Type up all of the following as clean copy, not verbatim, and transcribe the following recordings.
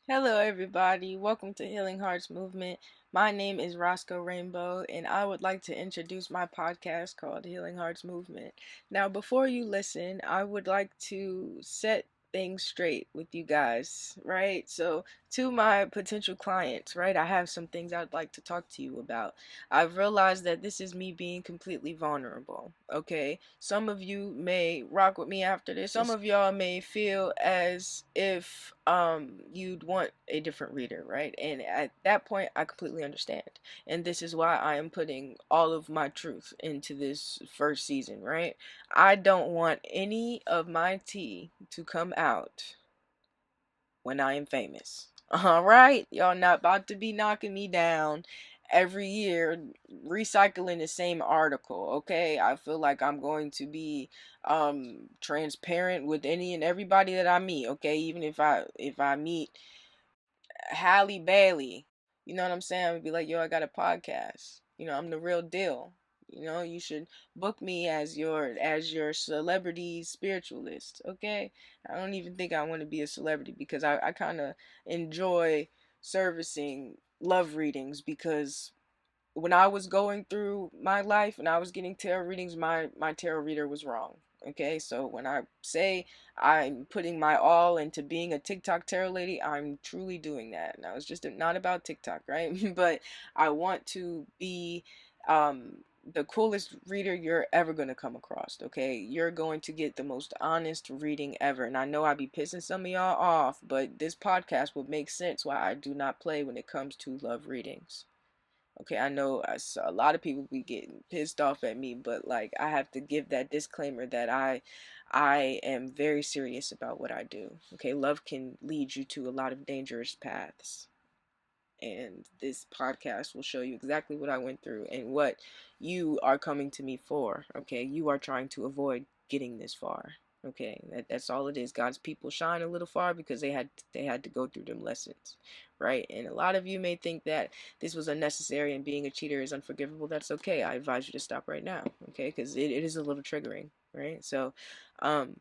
Hello, everybody. Welcome to Healing Hearts Movement. My name is Roscoe Rainbow, and I would like to introduce my podcast called Healing Hearts Movement. Now, before you listen, I would like to set things straight with you guys, right? So, to my potential clients, right, I have some things I'd like to talk to you about. I've realized that this is me being completely vulnerable, okay? Some of you may rock with me after this. Some of y'all may feel as if you'd want a different reader, right? And at that point I completely understand. And this is why I am putting all of my truth into this first season, right? I don't want any of my tea to come out when I am famous. All right, y'all not about to be knocking me down every year recycling the same article. Okay, I feel like I'm going to be transparent with any and everybody that I meet. Okay, even if I meet Halle Bailey, you know what I'm saying? I'm gonna be like, yo, I got a podcast. I'm the real deal. You should book me as your celebrity spiritualist. Okay, I don't even think I want to be a celebrity because I kind of enjoy servicing love readings because when I was going through my life and I was getting tarot readings, my tarot reader was wrong. Okay, so when I say I'm putting my all into being a TikTok tarot lady, I'm truly doing that. Now it's just not about TikTok, right? But I want to be the coolest reader you're ever going to come across. Okay, you're going to get the most honest reading ever, and I know I be pissing some of y'all off, but this podcast will make sense why I do not play when it comes to love readings. Okay, I know a lot of people be getting pissed off at me, but like I have to give that disclaimer that I am very serious about what I do. Okay, love can lead you to a lot of dangerous paths. And this podcast will show you exactly what I went through and what you are coming to me for. Okay, you are trying to avoid getting this far. Okay, that's all it is. God's people shine a little far because they had to go through them lessons, right? And a lot of you may think that this was unnecessary and being a cheater is unforgivable. That's okay. I advise you to stop right now, okay? Because it is a little triggering, right? So, um,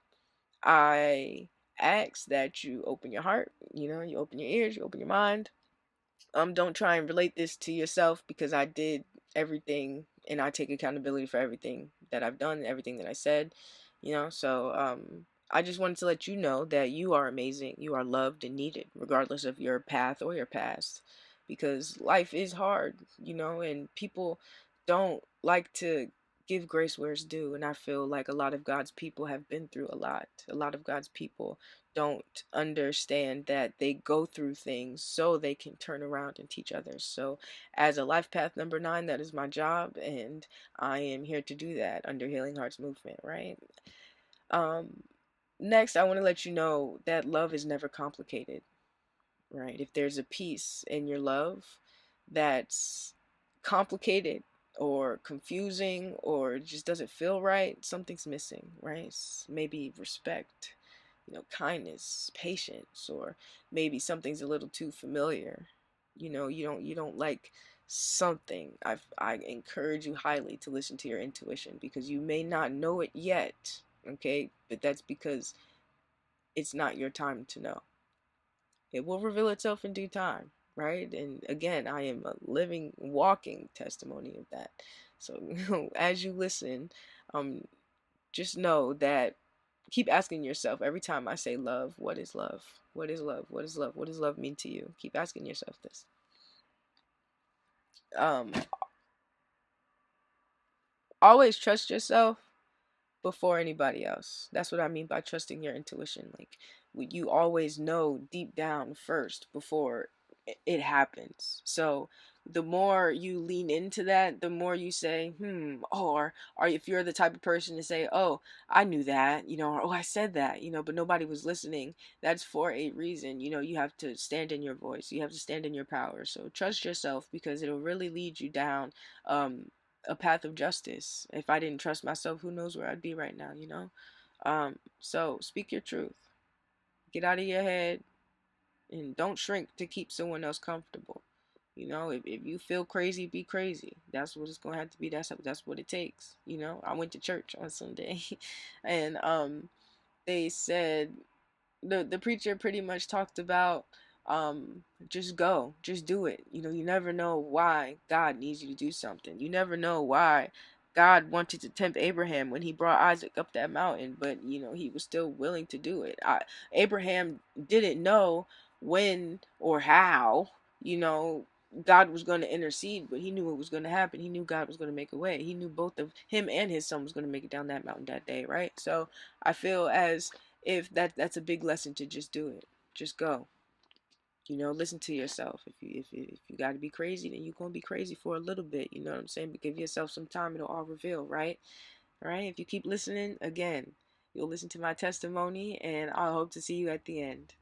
I ask that you open your heart. You open your ears, you open your mind. Don't try and relate this to yourself because I did everything and I take accountability for everything that I've done, everything that I said, so I just wanted to let you know that you are amazing, you are loved and needed regardless of your path or your past, because life is hard, and people don't like to give grace where it's due. And I feel like a lot of God's people have been through a lot of God's people don't understand that they go through things so they can turn around and teach others. So, as a life path number 9, that is my job, and I am here to do that under Healing Hearts Movement, right? Um, Next, I want to let you know that love is never complicated, right? If there's a piece in your love that's complicated or confusing or just doesn't feel right, something's missing, right? Maybe respect, kindness, patience, or maybe something's a little too familiar. You don't like something. I encourage you highly to listen to your intuition because you may not know it yet, okay? But that's because it's not your time to know. It will reveal itself in due time, right? And again, I am a living, walking testimony of that. So as you listen, um, just know that keep asking yourself every time I say love, what is love? What is love? What is love? What does love mean to you? Keep asking yourself this. Um, Always trust yourself before anybody else. That's what I mean by trusting your intuition. Like, you always know deep down first before it happens. So the more you lean into that, the more you say, or if you're the type of person to say, oh, I knew that, or oh, I said that, but nobody was listening, that's for a reason. You have to stand in your voice, you have to stand in your power. So trust yourself because it'll really lead you down a path of justice. If I didn't trust myself, who knows where I'd be right now? So speak your truth. Get out of your head and don't shrink to keep someone else comfortable. If you feel crazy, be crazy. That's what it's gonna have to be. That's what it takes. I went to church on Sunday, and they said the preacher pretty much talked about just go, just do it. You never know why God needs you to do something. You never know why God wanted to tempt Abraham when he brought Isaac up that mountain, but he was still willing to do it. Abraham didn't know when or how, you know, God was going to intercede, but he knew what was going to happen. He knew God was going to make a way. He knew both of him and his son was going to make it down that mountain that day, right? So I feel as if that's a big lesson to just do it. Just go. Listen to yourself. If you got to be crazy, then you're gonna be crazy for a little bit. You know what I'm saying? But give yourself some time; it'll all reveal, right? All right. If you keep listening, again, you'll listen to my testimony, and I hope to see you at the end.